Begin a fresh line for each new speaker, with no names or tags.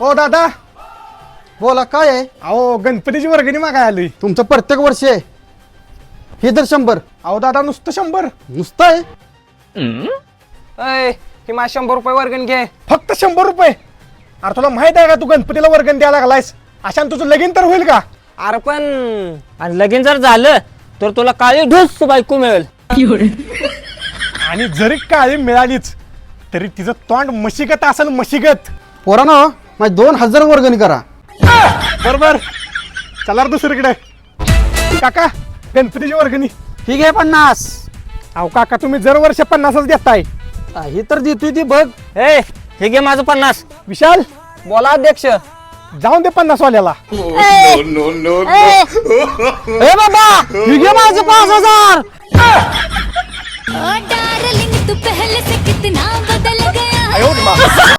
ओ दादा,
बोला काय आहे?
अहो गणपतीची वर्गणी मागाय आलोय.
तुमचं प्रत्येक वर्ष आहे हे तर 100
अहो दादा नुसतं 100.
नुसतं आहे.
अय ही माझ्या 100 रुपये वर्गण घे.
फक्त 100 रुपये? अरे तुला माहित आहे का तू गणपतीला वर्गण द्यायला लागलायस? अशाने तुझं लगीन तर होईल का?
अरे पण आणि लगीन जर झालं तर तुला काळी ढोस बायको मिळेल.
आणि जरी काळी मिळालीच तरी तिचं तोंड मशिगत असेल, मशिगत.
पोरांनो माझी 2000 वर्गणी करा.
बरोबर, चला रे दुसरीकडे. काका गणपतीची वर्गणी.
ठीक आहे 50.
अहो काका तुम्ही जर वर्ष 50च देताय.
ही तर देतोय ती बघ.
ए हे घे माझं 50.
विशाल
बोला अध्यक्ष.
जाऊन दे 50 वाल्याला.
ए बाबा ही घे माझं 5000.
डार्लिंग तू पहले से कितना बदल गया.